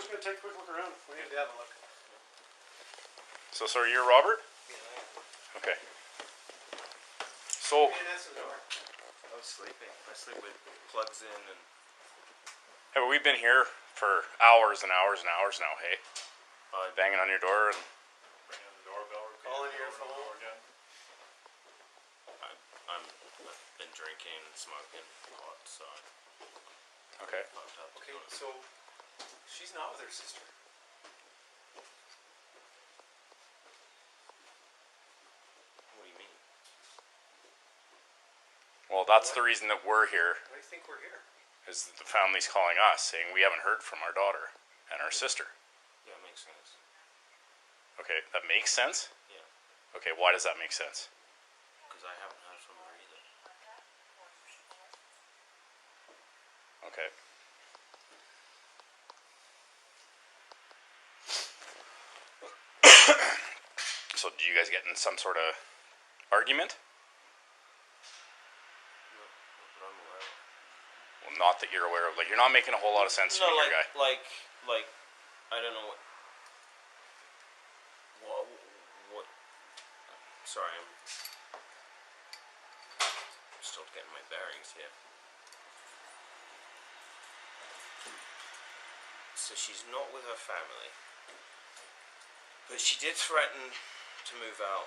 just going to take a quick look around. We need to have a look. So, sorry, you're Robert? Yeah. Okay. So... I was sleeping. I sleep with plugs in and... Hey, but we've been here for hours and hours and hours now, hey? Banging on your door and... Ringing on the doorbell. Calling your phone. I've been drinking and smoking a lot, so... Okay. Okay, so... She's not with her sister. What do you mean? Well, that's the reason that we're here, Why do you think we're here? is that the family's calling us, saying we haven't heard from our daughter and our sister. Yeah, it makes sense. Okay, that makes sense? Yeah. Okay, why does that make sense? Because I haven't heard from her either. Okay. So, did you guys get in some sort of argument? No, not that I'm aware of. Well, not that you're aware of. Like, you're not making a whole lot of sense to me, like, here, guy. like, I don't know what, sorry, I'm still getting my bearings here. So she's not with her family, but she did threaten to move out.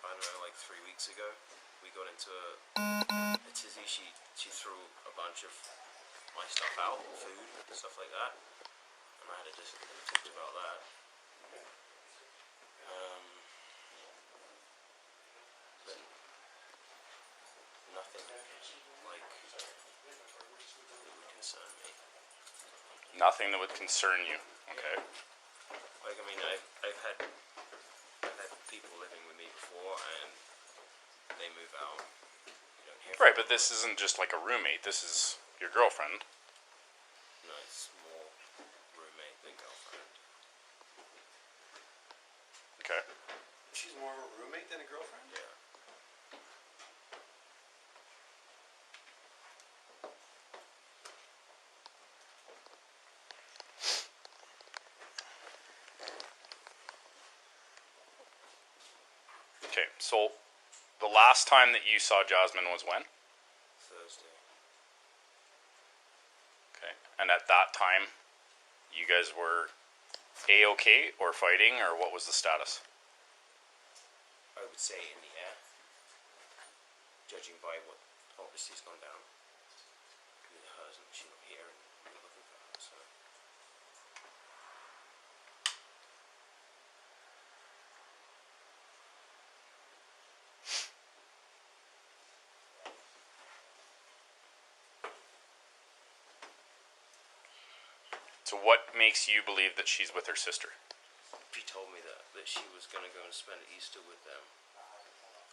I don't know, like 3 weeks ago, we got into a tizzy. She threw a bunch of my stuff out, food, stuff like that, and I had to just talk about that. But nothing like that would concern me. Nothing that would concern you. Okay. Like, I mean, I've had people living with me before, and they move out. You don't hear Right, from but this isn't just like a roommate. This is your girlfriend. No, it's more roommate than girlfriend. Okay. She's more of a roommate than a girlfriend? Yeah. Okay, so the last time that you saw Jasmine was when? Thursday. Okay. And at that time, you guys were A-okay or fighting, or what was the status? I would say in the air, judging by what obviously has gone down with hers, and she's not here, and we're looking for her, so. So what makes you believe that she's with her sister? She told me that she was going to go and spend Easter with them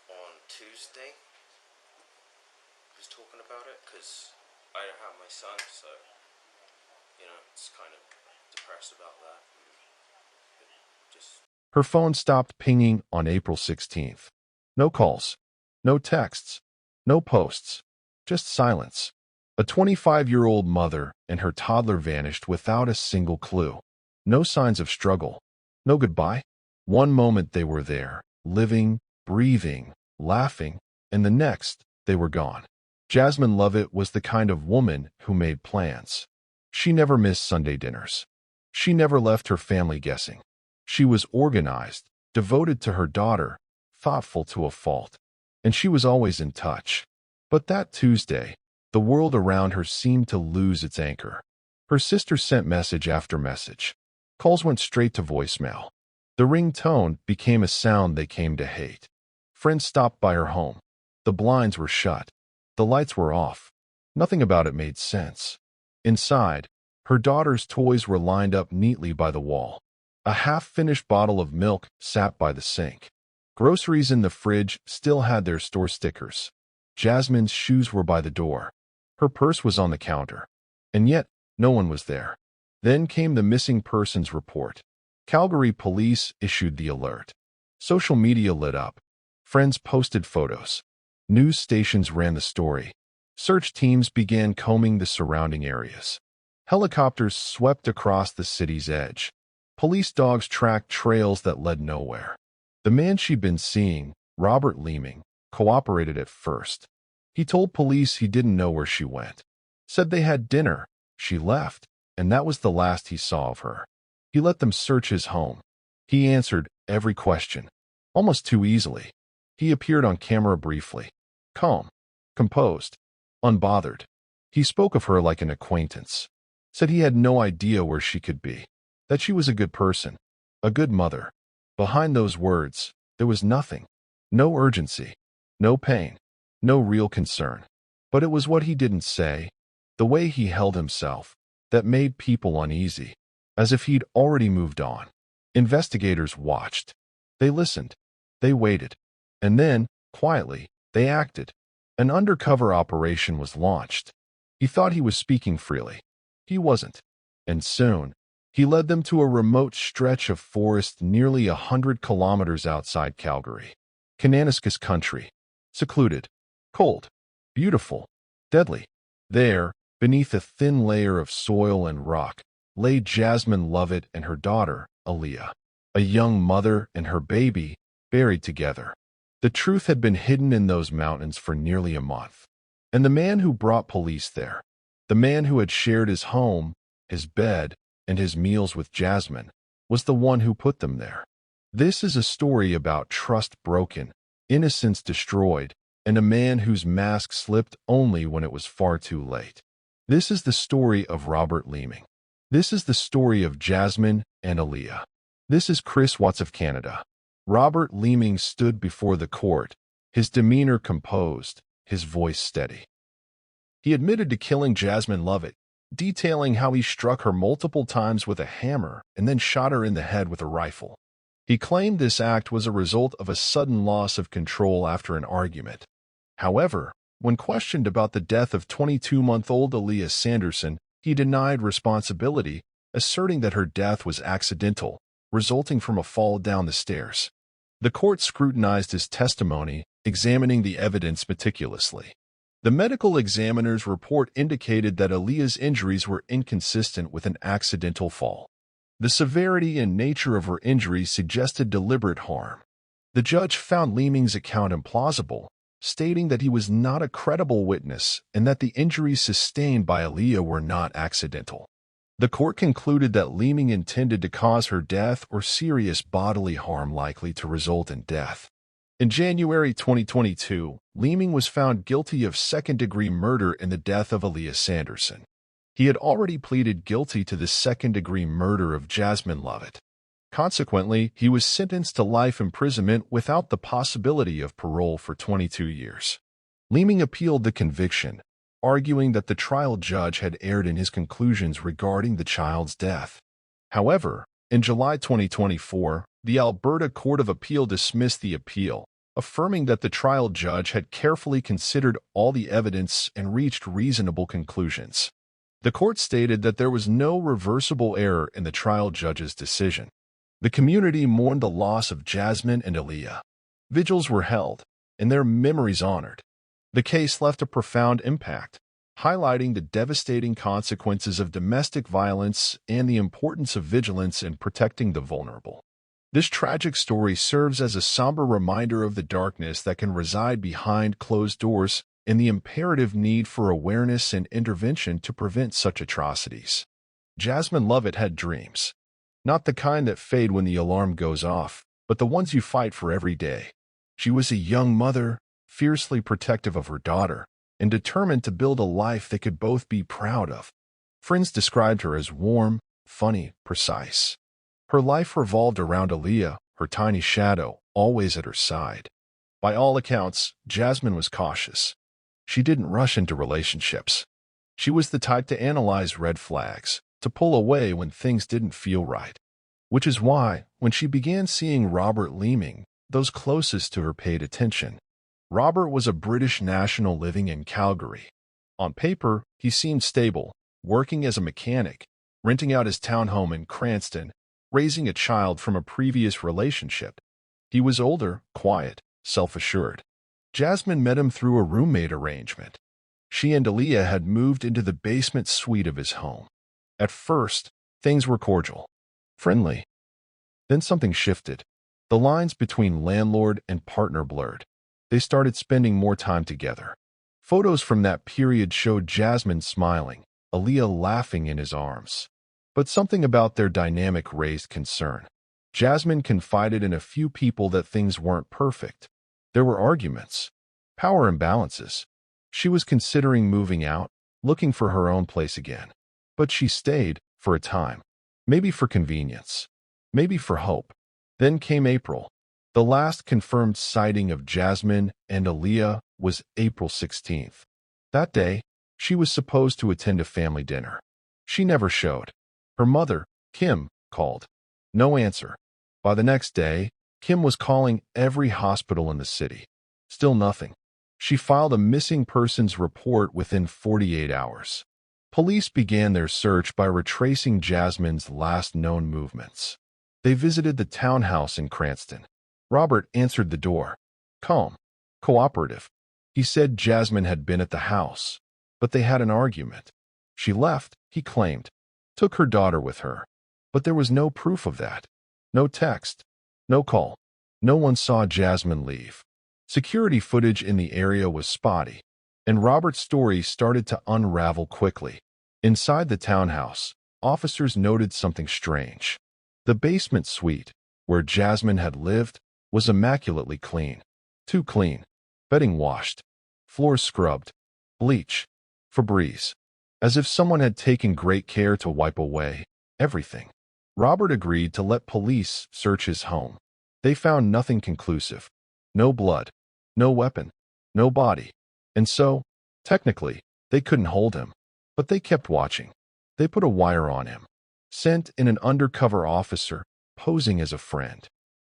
on Tuesday. I was talking about it because I don't have my son, so, you know, it's kind of depressed about that. Just... Her phone stopped pinging on April 16th. No calls, no texts, no posts, just silence. A 25-year-old mother and her toddler vanished without a single clue. No signs of struggle. No goodbye. One moment they were there, living, breathing, laughing, and the next, they were gone. Jasmine Lovett was the kind of woman who made plans. She never missed Sunday dinners. She never left her family guessing. She was organized, devoted to her daughter, thoughtful to a fault, and she was always in touch. But that Tuesday, the world around her seemed to lose its anchor. Her sister sent message after message. Calls went straight to voicemail. The ringtone became a sound they came to hate. Friends stopped by her home. The blinds were shut. The lights were off. Nothing about it made sense. Inside, her daughter's toys were lined up neatly by the wall. A half-finished bottle of milk sat by the sink. Groceries in the fridge still had their store stickers. Jasmine's shoes were by the door. Her purse was on the counter. And yet, no one was there. Then came the missing persons report. Calgary police issued the alert. Social media lit up. Friends posted photos. News stations ran the story. Search teams began combing the surrounding areas. Helicopters swept across the city's edge. Police dogs tracked trails that led nowhere. The man she'd been seeing, Robert Leeming, cooperated at first. He told police he didn't know where she went. Said they had dinner, she left, and that was the last he saw of her. He let them search his home. He answered every question, almost too easily. He appeared on camera briefly, calm, composed, unbothered. He spoke of her like an acquaintance. Said he had no idea where she could be, that she was a good person, a good mother. Behind those words, there was nothing. No urgency, no pain, no real concern. But it was what he didn't say, the way he held himself, that made people uneasy, as if he'd already moved on. Investigators watched. They listened. They waited. And then, quietly, they acted. An undercover operation was launched. He thought he was speaking freely. He wasn't. And soon, he led them to a remote stretch of forest nearly 100 kilometers outside Calgary. Kananaskis country. Secluded. Cold. Beautiful. Deadly. There, beneath a thin layer of soil and rock, lay Jasmine Lovett and her daughter, Aliyah. A young mother and her baby, buried together. The truth had been hidden in those mountains for nearly a month. And the man who brought police there, the man who had shared his home, his bed, and his meals with Jasmine, was the one who put them there. This is a story about trust broken, innocence destroyed, and a man whose mask slipped only when it was far too late. This is the story of Robert Leeming. This is the story of Jasmine and Aliyah. This is Chris Watts of Canada. Robert Leeming stood before the court, his demeanor composed, his voice steady. He admitted to killing Jasmine Lovett, detailing how he struck her multiple times with a hammer and then shot her in the head with a rifle. He claimed this act was a result of a sudden loss of control after an argument. However, when questioned about the death of 22-month-old Aliyah Sanderson, he denied responsibility, asserting that her death was accidental, resulting from a fall down the stairs. The court scrutinized his testimony, examining the evidence meticulously. The medical examiner's report indicated that Aliyah's injuries were inconsistent with an accidental fall. The severity and nature of her injuries suggested deliberate harm. The judge found Leeming's account implausible, stating that he was not a credible witness and that the injuries sustained by Aliyah were not accidental. The court concluded that Leeming intended to cause her death or serious bodily harm likely to result in death. In January 2022, Leeming was found guilty of second-degree murder in the death of Aliyah Sanderson. He had already pleaded guilty to the second-degree murder of Jasmine Lovett. Consequently, he was sentenced to life imprisonment without the possibility of parole for 22 years. Leeming appealed the conviction, arguing that the trial judge had erred in his conclusions regarding the child's death. However, in July 2024, the Alberta Court of Appeal dismissed the appeal, affirming that the trial judge had carefully considered all the evidence and reached reasonable conclusions. The court stated that there was no reversible error in the trial judge's decision. The community mourned the loss of Jasmine and Aliyah. Vigils were held, and their memories honored. The case left a profound impact, highlighting the devastating consequences of domestic violence and the importance of vigilance in protecting the vulnerable. This tragic story serves as a somber reminder of the darkness that can reside behind closed doors and the imperative need for awareness and intervention to prevent such atrocities. Jasmine Lovett had dreams. Not the kind that fade when the alarm goes off, but the ones you fight for every day. She was a young mother, fiercely protective of her daughter, and determined to build a life they could both be proud of. Friends described her as warm, funny, precise. Her life revolved around Aliyah, her tiny shadow, always at her side. By all accounts, Jasmine was cautious. She didn't rush into relationships. She was the type to analyze red flags, to pull away when things didn't feel right. Which is why, when she began seeing Robert Leeming, those closest to her paid attention. Robert was a British national living in Calgary. On paper, he seemed stable, working as a mechanic, renting out his townhome in Cranston, raising a child from a previous relationship. He was older, quiet, self-assured. Jasmine met him through a roommate arrangement. She and Aliyah had moved into the basement suite of his home. At first, things were cordial, friendly. Then something shifted. The lines between landlord and partner blurred. They started spending more time together. Photos from that period showed Jasmine smiling, Aliyah laughing in his arms. But something about their dynamic raised concern. Jasmine confided in a few people that things weren't perfect. There were arguments, power imbalances. She was considering moving out, looking for her own place again. But she stayed, for a time. Maybe for convenience. Maybe for hope. Then came April. The last confirmed sighting of Jasmine and Aliyah was April 16th. That day, she was supposed to attend a family dinner. She never showed. Her mother, Kim, called. No answer. By the next day, Kim was calling every hospital in the city. Still nothing. She filed a missing persons report within 48 hours. Police began their search by retracing Jasmine's last known movements. They visited the townhouse in Cranston. Robert answered the door. Calm, cooperative. He said Jasmine had been at the house, but they had an argument. She left, he claimed, took her daughter with her. But there was no proof of that. No text, no call. No one saw Jasmine leave. Security footage in the area was spotty, and Robert's story started to unravel quickly. Inside the townhouse, officers noted something strange. The basement suite, where Jasmine had lived, was immaculately clean. Too clean. Bedding washed. Floors scrubbed. Bleach. Febreze. As if someone had taken great care to wipe away everything. Robert agreed to let police search his home. They found nothing conclusive. No blood. No weapon. No body. And so, technically, they couldn't hold him. But they kept watching. They put a wire on him. Sent in an undercover officer, posing as a friend.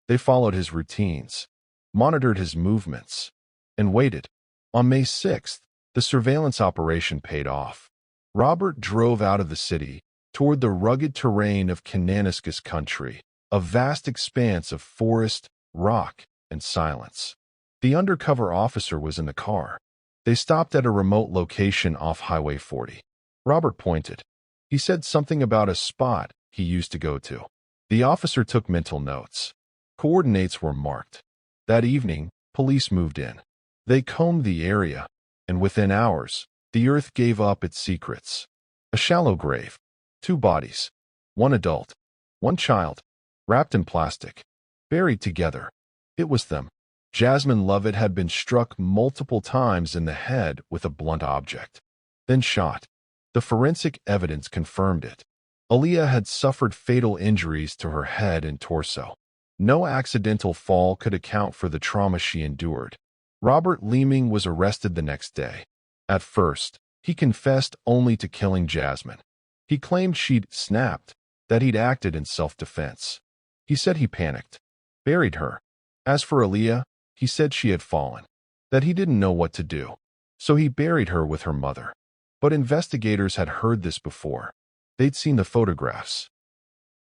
They followed his routines, monitored his movements, and waited. On May 6th, the surveillance operation paid off. Robert drove out of the city toward the rugged terrain of Kananaskis country, a vast expanse of forest, rock, and silence. The undercover officer was in the car. They stopped at a remote location off Highway 40. Robert pointed. He said something about a spot he used to go to. The officer took mental notes. Coordinates were marked. That evening, police moved in. They combed the area, and within hours, the earth gave up its secrets. A shallow grave. 2 bodies. 1 adult. 1 child. Wrapped in plastic. Buried together. It was them. Jasmine Lovett had been struck multiple times in the head with a blunt object. Then shot. The forensic evidence confirmed it. Aliyah had suffered fatal injuries to her head and torso. No accidental fall could account for the trauma she endured. Robert Leeming was arrested the next day. At first, he confessed only to killing Jasmine. He claimed she'd snapped, that he'd acted in self-defense. He said he panicked, buried her. As for Aliyah, he said she had fallen, that he didn't know what to do. So he buried her with her mother. But investigators had heard this before. They'd seen the photographs,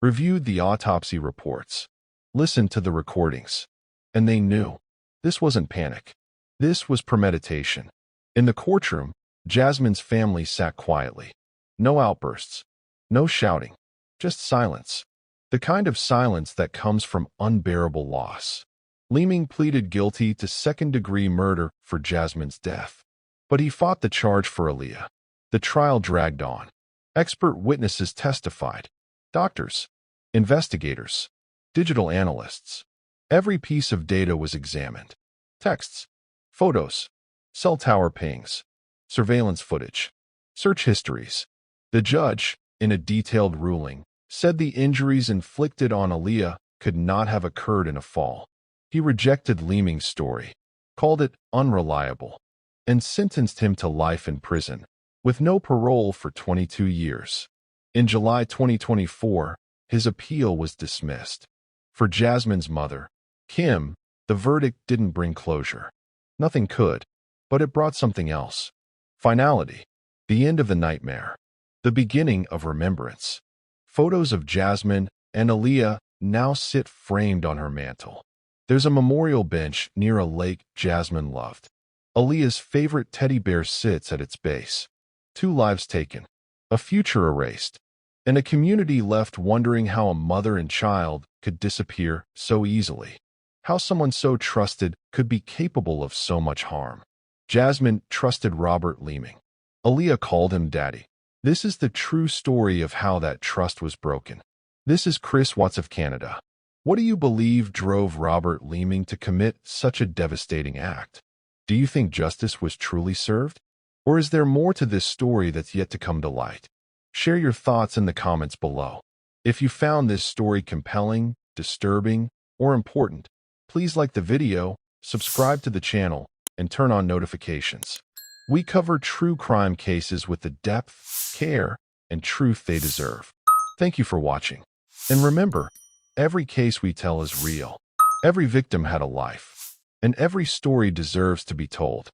reviewed the autopsy reports, listened to the recordings, and they knew. This wasn't panic. This was premeditation. In the courtroom, Jasmine's family sat quietly. No outbursts, no shouting, just silence. The kind of silence that comes from unbearable loss. Leeming pleaded guilty to second-degree murder for Jasmine's death. But he fought the charge for Aliyah. The trial dragged on. Expert witnesses testified. Doctors, investigators, digital analysts. Every piece of data was examined. Texts, photos, cell tower pings, surveillance footage, search histories. The judge, in a detailed ruling, said the injuries inflicted on Aliyah could not have occurred in a fall. He rejected Leeming's story, called it unreliable, and sentenced him to life in prison, with no parole for 22 years. In July 2024, his appeal was dismissed. For Jasmine's mother, Kim, the verdict didn't bring closure. Nothing could, but it brought something else. Finality. The end of the nightmare. The beginning of remembrance. Photos of Jasmine and Aliyah now sit framed on her mantle. There's a memorial bench near a lake Jasmine loved. Aliyah's favorite teddy bear sits at its base. 2 lives taken, a future erased, and a community left wondering how a mother and child could disappear so easily. How someone so trusted could be capable of so much harm. Jasmine trusted Robert Leeming. Aliyah called him daddy. This is the true story of how that trust was broken. This is Chris Watts of Canada. What do you believe drove Robert Leeming to commit such a devastating act? Do you think justice was truly served? Or is there more to this story that's yet to come to light? Share your thoughts in the comments below. If you found this story compelling, disturbing, or important, please like the video, subscribe to the channel, and turn on notifications. We cover true crime cases with the depth, care, and truth they deserve. Thank you for watching. And remember, every case we tell is real. Every victim had a life. And every story deserves to be told.